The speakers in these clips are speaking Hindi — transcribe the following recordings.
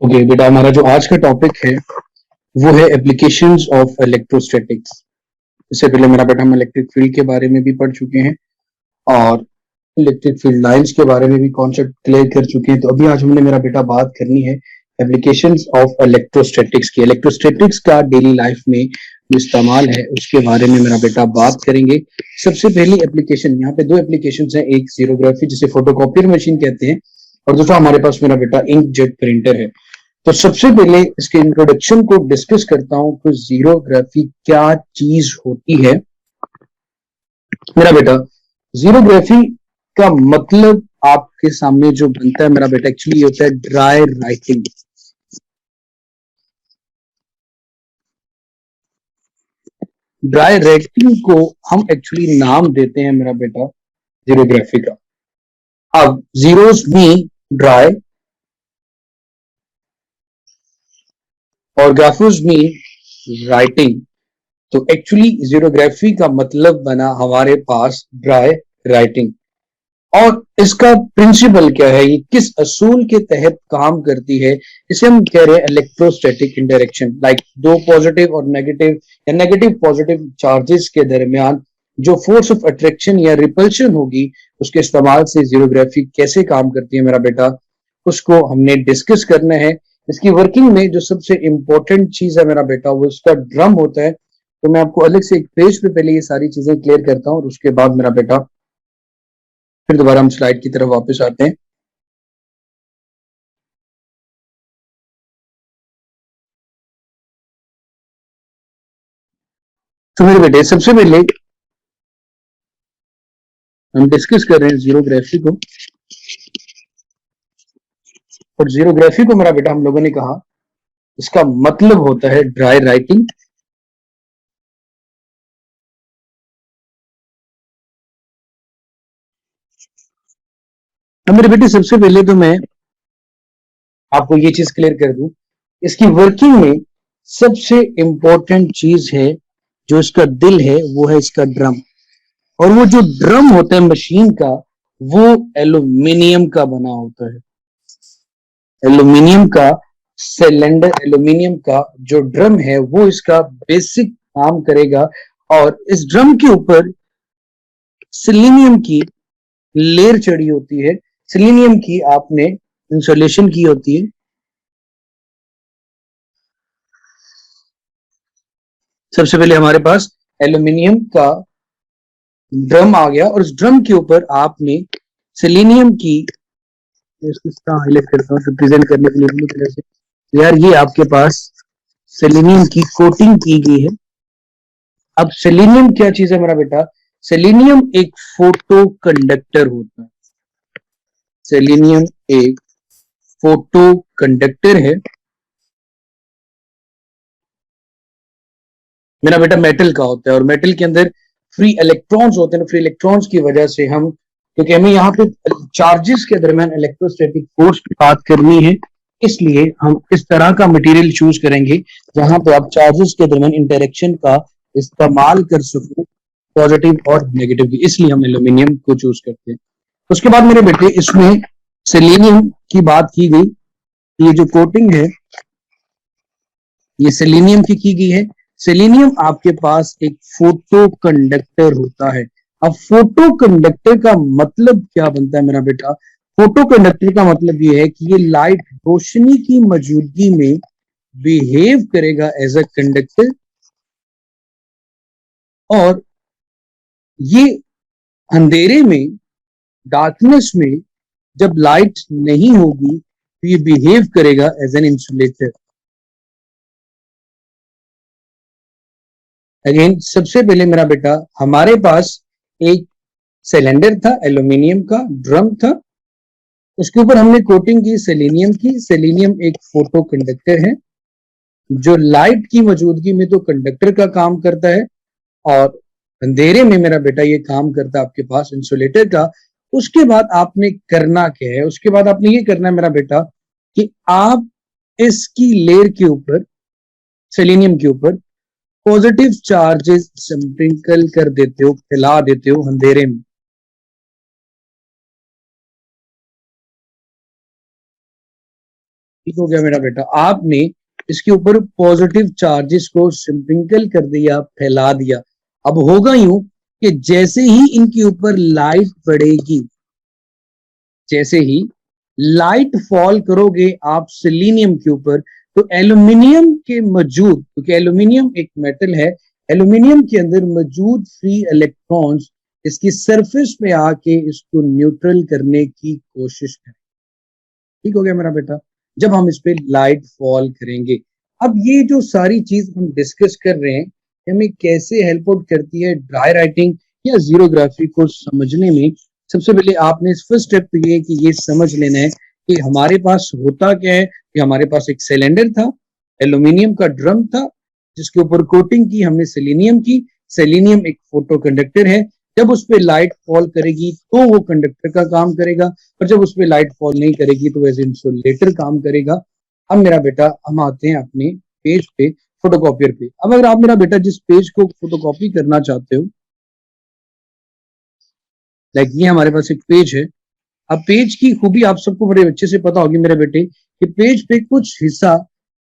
ओके बेटा, हमारा जो आज का टॉपिक है वो है एप्लीकेशंस ऑफ इलेक्ट्रोस्टैटिक्स। इससे पहले मेरा बेटा हम इलेक्ट्रिक फील्ड के बारे में भी पढ़ चुके हैं और इलेक्ट्रिक फील्ड लाइंस के बारे में भी कॉन्सेप्ट क्लियर कर चुके हैं। तो अभी आज हमने मेरा बेटा बात करनी है एप्लीकेशंस ऑफ इलेक्ट्रोस्टैटिक्स की। इलेक्ट्रोस्टैटिक्स का डेली लाइफ में जो इस्तेमाल है उसके बारे में मेरा बेटा बात करेंगे। सबसे पहली एप्लीकेशन, यहाँ पे दो एप्लीकेशन है, एक जीरोग्राफी जिसे फोटोकॉपियर मशीन कहते हैं और दूसरा हमारे पास मेरा बेटा इंकजेट प्रिंटर है। तो सबसे पहले इसके इंट्रोडक्शन को डिस्कस करता हूं कि जीरोग्राफी क्या चीज होती है। मेरा बेटा, जीरोग्राफी का मतलब आपके सामने जो बनता है मेरा बेटा, एक्चुअली होता है ड्राई राइटिंग। ड्राई राइटिंग को हम एक्चुअली नाम देते हैं मेरा बेटा जीरोग्राफी का। अब जीरोस मीन ड्राई और ग्राफोस मीन राइटिंग। तो एक्चुअली जीरोग्राफी का मतलब बना हमारे पास ड्राई राइटिंग। और इसका प्रिंसिपल क्या है, ये किस असूल के तहत काम करती है, इसे हम कह रहे हैं इलेक्ट्रोस्टैटिक इंटरेक्शन। लाइक दो पॉजिटिव और नेगेटिव या नेगेटिव पॉजिटिव चार्जेस के दरमियान जो फोर्स ऑफ अट्रैक्शन या रिपल्शन होगी, उसके इस्तेमाल से जीरोग्राफी कैसे काम करती है मेरा बेटा, उसको हमने डिस्कस करना है। इसकी वर्किंग में जो सबसे इंपॉर्टेंट चीज है मेरा बेटा, वो इसका ड्रम होता है। तो मैं आपको अलग से एक पेज पे पहले ये सारी चीजें क्लियर करता हूँ और उसके बाद मेरा बेटा फिर दोबारा हम स्लाइड की तरफ वापस आते हैं। तो मेरे बेटे, सबसे पहले हम डिस्कस कर रहे हैं जीरोग्राफी को। और जीरोग्राफी को मेरा बेटा हम लोगों ने कहा इसका मतलब होता है ड्राई राइटिंग। अब मेरे बेटे, सबसे पहले तो मैं आपको ये चीज क्लियर कर दूं, इसकी वर्किंग में सबसे इंपॉर्टेंट चीज है, जो इसका दिल है, वो है इसका ड्रम। और वो जो ड्रम होता है मशीन का, वो एल्यूमिनियम का बना होता है। एल्यूमिनियम का सिलेंडर, एल्यूमिनियम का जो ड्रम है वो इसका बेसिक काम करेगा। और इस ड्रम के ऊपर सिलीनियम की लेयर चढ़ी होती है। सिलीनियम की आपने इंसुलेशन की होती है। सबसे पहले हमारे पास एल्यूमिनियम का ड्रम आ गया और इस ड्रम के ऊपर आपने सिलीनियम की, इसको हाईलाइट करता हूँ प्रेजेंट करने के लिए ब्लू कलर से। यार, ये आपके पास सेलेनियम की कोटिंग की गई है। अब सेलेनियम क्या चीज है मेरा बेटा, सेलेनियम एक फोटो कंडक्टर होता है। सेलेनियम एक फोटो कंडक्टर है मेरा बेटा। मेटल का होता है और मेटल के अंदर फ्री इलेक्ट्रॉन्स होते हैं। फ्री इलेक्ट्रॉन्स की वजह से हम, क्योंकि हमें यहाँ पे चार्जेस के दरमियान इलेक्ट्रोस्टैटिक फोर्स की बात करनी है, इसलिए हम इस तरह का मटेरियल चूज करेंगे जहां पे आप चार्जेस के दरमियान इंटरेक्शन का इस्तेमाल कर सको, पॉजिटिव और नेगेटिव की। इसलिए हम एल्यूमिनियम को चूज करते हैं। उसके बाद मेरे बेटे, इसमें सेलेनियम की बात की गई। ये जो कोटिंग है ये सेलेनियम की गई है। सेलेनियम आपके पास एक फोटो कंडक्टर होता है। अब फोटो कंडक्टर का मतलब क्या बनता है मेरा बेटा, फोटो कंडक्टर का मतलब ये है कि ये लाइट, रोशनी की मौजूदगी में बिहेव करेगा एज अ कंडक्टर। और ये अंधेरे में, डार्कनेस में, जब लाइट नहीं होगी तो ये बिहेव करेगा एज एन इंसुलेटर। अगेन, सबसे पहले मेरा बेटा हमारे पास एक सिलेंडर था, एल्यूमिनियम का ड्रम था, उसके ऊपर हमने कोटिंग की सेलेनियम की। सेलेनियम एक फोटो कंडक्टर है जो लाइट की मौजूदगी में तो कंडक्टर का काम करता है और अंधेरे में मेरा बेटा ये काम करता है आपके पास इंसुलेटर का। उसके बाद आपने करना क्या है, उसके बाद आपने ये करना है मेरा बेटा कि आप इसकी लेयर के ऊपर, सेलेनियम के ऊपर पॉजिटिव चार्जेस स्प्रिंकल कर देते हो, फैला देते हो अंधेरे में। ठीक हो गया मेरा बेटा। आपने इसके ऊपर पॉजिटिव चार्जेस को स्प्रिंकल कर दिया, फैला दिया। अब होगा यूं कि जैसे ही इनके ऊपर लाइट पड़ेगी, जैसे ही लाइट फॉल करोगे आप सेलेनियम के ऊपर, तो एल्यूमिनियम के मौजूद, क्योंकि एल्यूमिनियम एक मेटल है, एल्यूमिनियम के अंदर मौजूद फ्री इलेक्ट्रॉन्स इसकी सरफेस पे आके इसको न्यूट्रल करने की कोशिश करें। ठीक हो गया मेरा बेटा। जब हम इस पे लाइट फॉल करेंगे, अब ये जो सारी चीज हम डिस्कस कर रहे हैं हमें कैसे हेल्प आउट करती है ड्राई राइटिंग या जीरोग्राफी को समझने में। सबसे पहले आपने फर्स्ट स्टेप तो ये है कि ये समझ लेना है कि हमारे पास होता क्या है कि हमारे पास एक सिलेंडर था, एल्यूमिनियम का ड्रम था, जिसके ऊपर कोटिंग की हमने सेलेनियम की। सेलेनियम एक फोटो कंडक्टर है, जब उस पर लाइट फॉल करेगी तो वो कंडक्टर का काम करेगा, और जब उस पर लाइट फॉल नहीं करेगी तो एज इंसुलेटर काम करेगा। अब मेरा बेटा हम आते हैं अपने पेज पे, फोटोकॉपियर पे। अब अगर आप मेरा बेटा जिस पेज को फोटोकॉपी करना चाहते हो, लाइक ये हमारे पास एक पेज है। अब पेज की खूबी आप सबको बड़े अच्छे से पता होगी मेरे बेटे कि पेज पे कुछ हिस्सा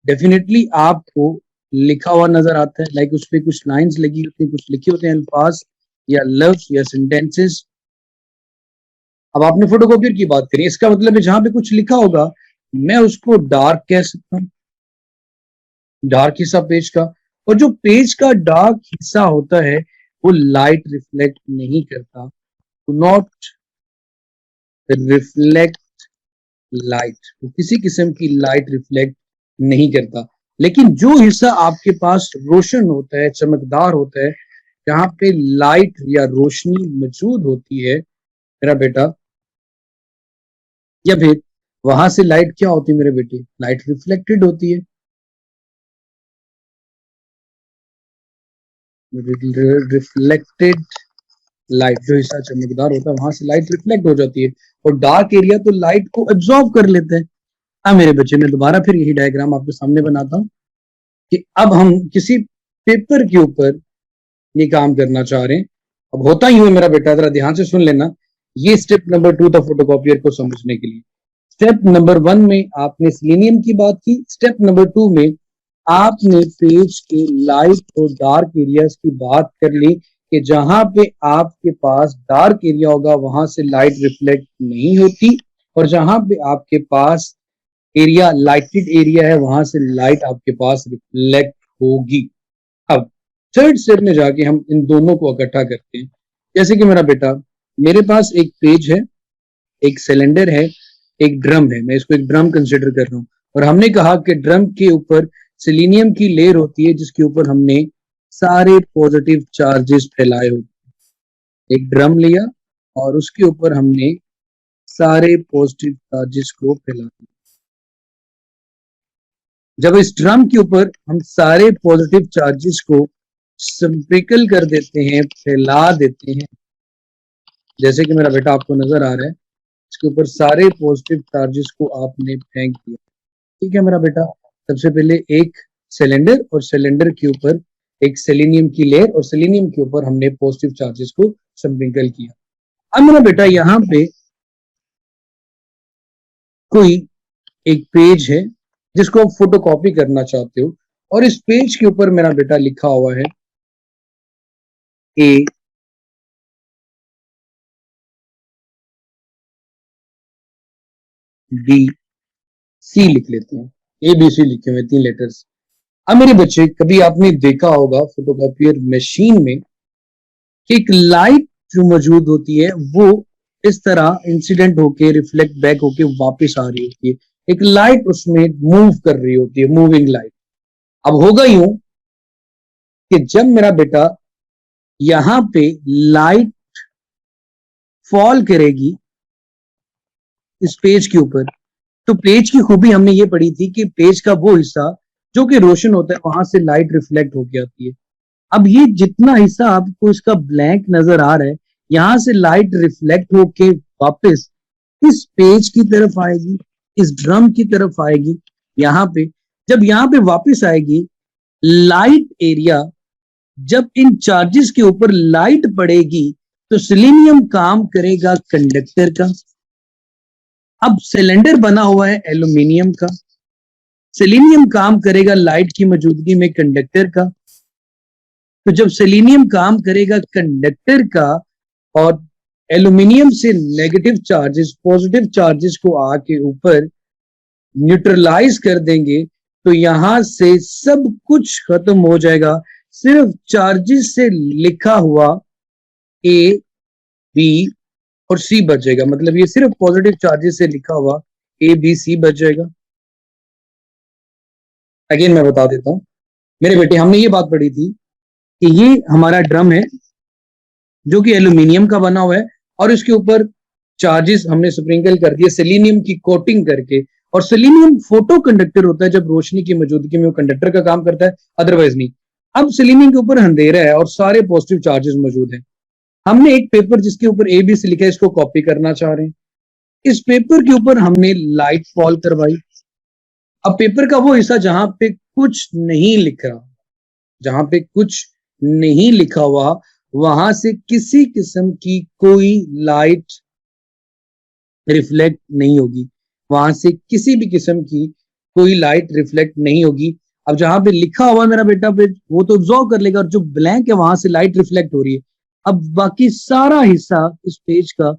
डेफिनेटली आपको लिखा हुआ नजर आता है, लाइक उस पे कुछ लाइंस लगी होती है, कुछ लिखे होते हैं अल्फाज या लफ्ज या सेंटेंसेस। अब आपने फोटोकॉपियर की बात करी, इसका मतलब है जहां पे कुछ लिखा होगा मैं उसको डार्क कह सकता हूँ, डार्क हिस्सा पेज का। और जो पेज का डार्क हिस्सा होता है वो लाइट रिफ्लेक्ट नहीं करता, नॉट रिफ्लेक्ट लाइट, वो किसी किस्म की लाइट रिफ्लेक्ट नहीं करता। लेकिन जो हिस्सा आपके पास रोशन होता है, चमकदार होता है, जहां पे लाइट या रोशनी मौजूद होती है मेरा बेटा, या फिर वहां से लाइट क्या होती है मेरे बेटे, लाइट रिफ्लेक्टेड होती है। रिफ्लेक्टेड लाइट, जो हिस्सा चमकदार होता है वहां से लाइट रिफ्लेक्ट हो जाती है, और डार्क एरिया तो लाइट को एब्जॉर्ब कर लेते हैं। हाँ मेरे बच्चे, मैं दोबारा फिर यही डायग्राम आपके सामने बनाता हूँ कि अब हम किसी पेपर के ऊपर ये काम करना चाह रहे हैं। अब होता ही है मेरा बेटा, जरा ध्यान से सुन लेना, ये स्टेप नंबर 2 था फोटोकॉपियर को समझने के लिए। स्टेप नंबर 1 में आपने सेलेनियम की बात की, स्टेप नंबर 2 में आपने पेज के लाइट और डार्क एरियाज की बात कर ली कि जहां पे आपके पास डार्क एरिया होगा वहां से लाइट रिफ्लेक्ट नहीं होती, और जहां पे आपके पास एरिया लाइटेड एरिया है वहां से लाइट आपके पास रिफ्लेक्ट होगी। अब थर्ड स्टेप में जाके हम इन दोनों को इकट्ठा करते हैं। जैसे कि मेरा बेटा, मेरे पास एक पेज है, एक सिलेंडर है, एक ड्रम है, मैं इसको एक ड्रम कंसिडर कर रहा हूँ, और हमने कहा कि ड्रम के ऊपर सेलेनियम की लेयर होती है जिसके ऊपर हमने सारे पॉजिटिव चार्जेस फैलाए होते हैं। एक ड्रम लिया और उसके ऊपर हमने सारे पॉजिटिव चार्जेस को फैला दिया। जब इस ड्रम के ऊपर हम सारे पॉजिटिव चार्जेस को स्प्रिंकल कर देते हैं, फैला देते हैं, जैसे कि मेरा बेटा आपको नजर आ रहा है, इसके ऊपर सारे पॉजिटिव चार्जेस को आपने फेंक दिया। ठीक है मेरा बेटा, सबसे पहले एक सिलेंडर, और सिलेंडर के ऊपर एक सेलेनियम की लेयर, और सेलेनियम के ऊपर हमने पॉजिटिव चार्जेस को स्प्रिंकल किया। अब मेरा बेटा यहाँ पे कोई एक पेज है जिसको आप फोटोकॉपी करना चाहते हो, और इस पेज के ऊपर मेरा बेटा लिखा हुआ है ए बी सी, लिख लेते हैं, ए बी सी लिखे हुए 3 लेटर्स। अब मेरे बच्चे, कभी आपने देखा होगा फोटोकॉपियर मशीन में कि एक लाइट जो मौजूद होती है वो इस तरह इंसिडेंट होके रिफ्लेक्ट बैक होके वापस आ रही होती है, एक लाइट उसमें मूव कर रही होती है, मूविंग लाइट। अब होगा यूं कि जब मेरा बेटा यहां पे लाइट फॉल करेगी इस पेज के ऊपर, तो पेज की खूबी हमने ये पढ़ी थी कि पेज का वो हिस्सा जो कि रोशन होता है वहां से लाइट रिफ्लेक्ट होके आती है। अब ये जितना हिस्सा आपको इसका ब्लैंक नजर आ रहा है, यहां से लाइट रिफ्लेक्ट होके वापस इस पेज की तरफ आएगी, इस ड्रम की तरफ आएगी। यहाँ पे जब यहाँ पे वापस आएगी लाइट एरिया, जब इन चार्जेस के ऊपर लाइट पड़ेगी तो सेलेनियम काम करेगा कंडक्टर का। अब सिलेंडर बना हुआ है एल्यूमिनियम का, सेलेनियम काम करेगा लाइट की मौजूदगी में कंडक्टर का। तो जब सेलेनियम काम करेगा कंडक्टर का और एल्यूमिनियम से नेगेटिव चार्जेस पॉजिटिव चार्जेस को आके ऊपर न्यूट्रलाइज कर देंगे, तो यहां से सब कुछ खत्म हो जाएगा, सिर्फ चार्जेस से लिखा हुआ ए बी और सी बच जाएगा। मतलब ये सिर्फ पॉजिटिव चार्जेस से लिखा हुआ ए बी सी बच जाएगा। अगेन मैं बता देता हूं मेरे बेटे, हमने ये बात पढ़ी थी कि ये हमारा ड्रम है जो कि एल्यूमिनियम का बना हुआ है और इसके ऊपर चार्जेस हमने स्प्रिंकल कर दिए सेलेनियम की कोटिंग करके। और सेलेनियम फोटो कंडक्टर होता है, जब रोशनी की मौजूदगी में वो कंडक्टर का काम करता है, अदरवाइज नहीं। अब सेलेनियम के ऊपर अंधेरा है और सारे पॉजिटिव चार्जेस मौजूद हैं। हमने एक पेपर जिसके ऊपर ए बी सी लिखा है इसको कॉपी करना चाह रहे हैं। इस पेपर के ऊपर हमने लाइट फॉल करवाई। अब पेपर का वो हिस्सा जहां पे कुछ नहीं लिख रहा, जहां पे कुछ नहीं लिखा हुआ, वहां से किसी किस्म की कोई लाइट रिफ्लेक्ट नहीं होगी, वहां से किसी भी किस्म की कोई लाइट रिफ्लेक्ट नहीं होगी। अब जहां पे लिखा हुआ मेरा बेटा पे वो तो ऑब्जर्व कर लेगा, और जो ब्लैंक है वहां से लाइट रिफ्लेक्ट हो रही है। अब बाकी सारा हिस्सा इस पेज का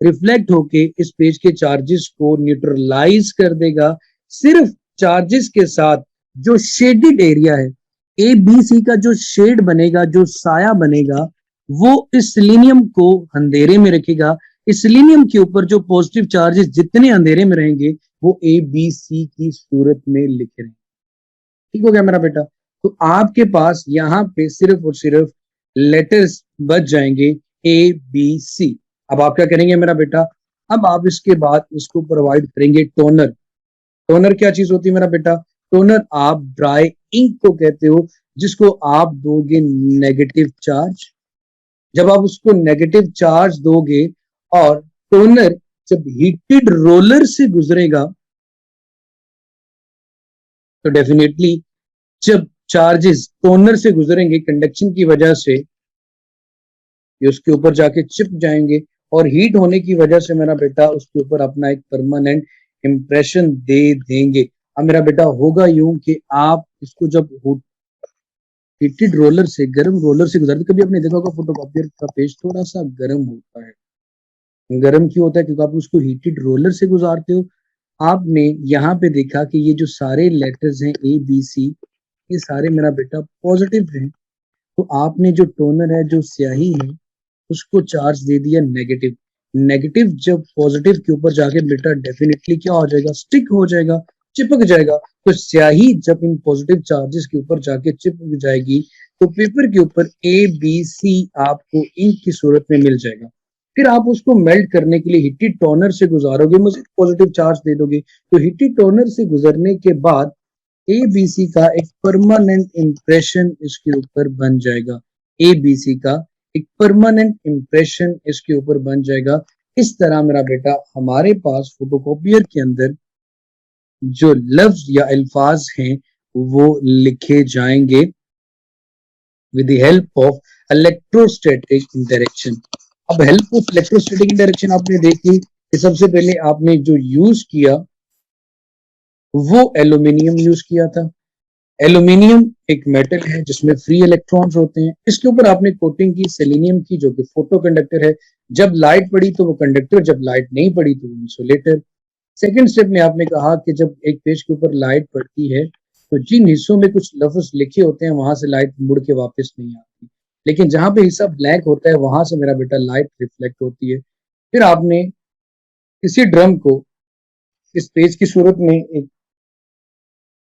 रिफ्लेक्ट होके इस पेज के चार्जेस को न्यूट्रलाइज कर देगा। सिर्फ चार्जेस के साथ जो शेडेड एरिया है, ए बी सी का जो शेड बनेगा, जो साया बनेगा, वो इस सेलेनियम को अंधेरे में रखेगा। इस सेलेनियम के ऊपर जो पॉजिटिव चार्जेस जितने अंधेरे में रहेंगे वो ए बी सी की सूरत में लिखे रहेंगे। ठीक हो गया मेरा बेटा? तो आपके पास यहाँ पे सिर्फ और सिर्फ लेटर्स बच जाएंगे ए बी सी। अब आप क्या करेंगे मेरा बेटा? अब आप इसके बाद इसको प्रोवाइड करेंगे टोनर। टोनर क्या चीज होती है मेरा बेटा? टोनर आप ड्राई इंक को कहते हो, जिसको आप दोगे नेगेटिव चार्ज। जब आप उसको नेगेटिव चार्ज दोगे और टोनर जब हीटेड रोलर से गुजरेगा, तो डेफिनेटली जब चार्जेस टोनर से गुजरेंगे कंडक्शन की वजह से, ये उसके ऊपर जाके चिप जाएंगे और हीट होने की वजह से मेरा बेटा उसके ऊपर अपना एक परमानेंट इंप्रेशन दे देंगे। अब मेरा बेटा होगा यूं कि आप इसको जब हीटेड रोलर से, गर्म रोलर से गुजारते, कभी आपने देखा होगा फोटोकॉपियर का पेज थोड़ा सा गर्म होता है। गर्म क्यों होता है? क्योंकि आप उसको हीटेड रोलर से गुजारते हो। आपने यहाँ पे देखा कि ये जो सारे लेटर्स हैं ए बी सी, ये सारे मेरा बेटा पॉजिटिव हैं। तो आपने जो टोनर है, जो स्याही है, उसको चार्ज दे दिया नेगेटिव। नेगेटिव जब पॉजिटिव के ऊपर जाके बेटा डेफिनेटली क्या हो जाएगा? स्टिक हो जाएगा, चिपक जाएगा। तो स्याही जब इन पॉजिटिव चार्जेस के ऊपर जाके चिपक जाएगी, तो पेपर के ऊपर ए बी सी आपको इंक की सूरत में मिल जाएगा। फिर आप उसको मेल्ट करने के लिए हीटेड टोनर से गुजारोगे, मुझे पॉजिटिव चार्ज दे दोगे, तो हीटेड टोनर से गुजरने के बाद ए बी सी का एक परमानेंट इंप्रेशन इसके ऊपर बन जाएगा। ए बी सी का एक परमानेंट इंप्रेशन इसके ऊपर बन जाएगा। इस तरह मेरा बेटा हमारे पास फोटोकॉपियर के अंदर जो लफ्ज या अल्फाज हैं वो लिखे जाएंगे with the help of electrostatic interaction. अब हेल्प ऑफ इलेक्ट्रोस्टैटिक इंटरेक्शन आपने देखी कि सबसे पहले आपने जो यूज किया वो एल्यूमिनियम यूज किया था। एल्यूमिनियम एक मेटल है जिसमें फ्री इलेक्ट्रॉन्स होते हैं। इसके ऊपर आपने कोटिंग की सेलेनियम की, जो कि फोटो कंडक्टर है। जब लाइट पड़ी तो वो कंडक्टर, जब लाइट नहीं पड़ी तो वो इंसुलेटर। सेकेंड स्टेप में आपने कहा कि जब एक पेज के ऊपर लाइट पड़ती है तो जिन हिस्सों में कुछ लफ्ज लिखे होते हैं वहां से लाइट मुड़ के वापस नहीं आती, लेकिन जहां पे हिस्सा ब्लैक होता है वहां से मेरा बेटा लाइट रिफ्लेक्ट होती है। फिर आपने किसी ड्रम को इस पेज की सूरत में एक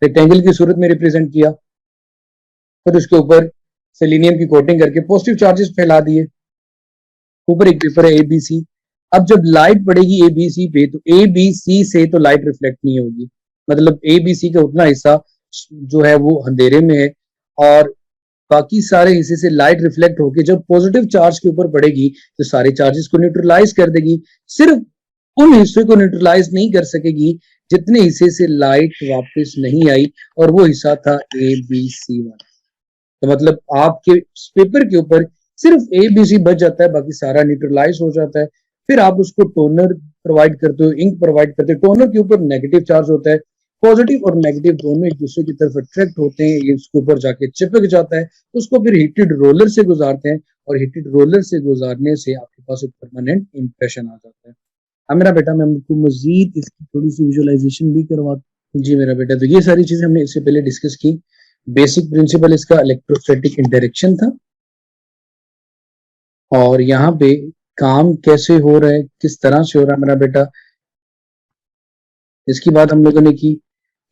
रेक्टेंगल की सूरत में रिप्रेजेंट किया, फिर उसके ऊपर सेलेनियम की कोटिंग करके पॉजिटिव चार्जेस फैला दिए। ऊपर एक पेपर है ए बी सी। अब जब लाइट पड़ेगी ए बी सी पे, तो ए बी सी से तो लाइट रिफ्लेक्ट नहीं होगी, मतलब ए बी सी का उतना हिस्सा जो है वो अंधेरे में है, और बाकी सारे हिस्से से लाइट रिफ्लेक्ट होकर जब पॉजिटिव चार्ज के ऊपर पड़ेगी तो सारे चार्जेस को न्यूट्रलाइज कर देगी। सिर्फ उन हिस्सों को न्यूट्रलाइज नहीं कर सकेगी जितने हिस्से से लाइट वापस नहीं आई, और वो हिस्सा था ए बी सी वाला। तो मतलब आपके पेपर के ऊपर सिर्फ ए बी सी बच जाता है, बाकी सारा न्यूट्रलाइज हो जाता है। फिर आप उसको टोनर प्रोवाइड करते हो, इंक प्रोवाइड करते हो। टोनर के ऊपर नेगेटिव चार्ज होता है, पॉजिटिव और नेगेटिव दोनों एक दूसरे की तरफ अट्रैक्ट होते हैं, ये उसके ऊपर जाके चिपक जाता है, तो उसको फिर हीटेड रोलर से गुजारते हैं और हीटेड रोलर से गुजारने से आपके पास एक परमानेंट इंप्रेशन आ जाता है। हाँ मेरा बेटा, मैं आपको मजीद इसकी थोड़ी सी विजुअलाइजेशन भी करवा। जी मेरा बेटा, तो ये सारी चीजें हमने इससे पहले डिस्कस की। बेसिक प्रिंसिपल इसका इलेक्ट्रोस्टैटिक इंटरेक्शन था, और यहाँ पे काम कैसे हो रहा है, किस तरह से हो रहा है मेरा बेटा, इसकी बात हम लोगों ने की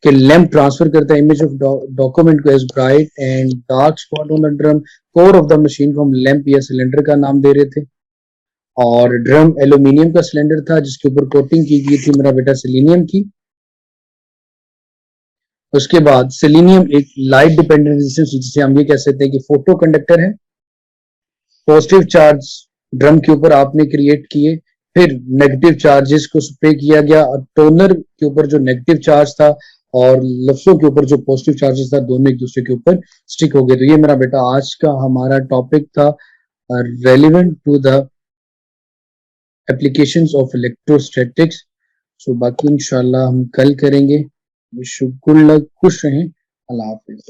कि लैंप ट्रांसफर करता है इमेज ऑफ डॉक्यूमेंट को as bright and dark spot on the drum. Core of the machine को हम लैंप या सिलेंडर का नाम दे रहे थे, और ड्रम एल्यूमिनियम का सिलेंडर था जिसके ऊपर कोटिंग की गई थी मेरा बेटा सेलेनियम की। उसके बाद सेलेनियम एक लाइट डिपेंडेंट रेजिस्टेंस, जिसे हम ये कह सकते हैं कि फोटो कंडक्टर है। पॉजिटिव चार्ज ड्रम के ऊपर आपने क्रिएट किए, फिर नेगेटिव चार्जेस को स्प्रे किया गया, और टोनर के ऊपर जो नेगेटिव चार्ज था और लफ्जों के ऊपर जो पॉजिटिव चार्जेस था, दोनों एक दूसरे के ऊपर स्टिक हो गए। तो ये मेरा बेटा आज का हमारा टॉपिक था, relevant to the applications of electrostatics. So बाकी इंशाल्लाह हम कल करेंगे। विश यू गुड लक, खुश रहें, अल्लाह हाफिज।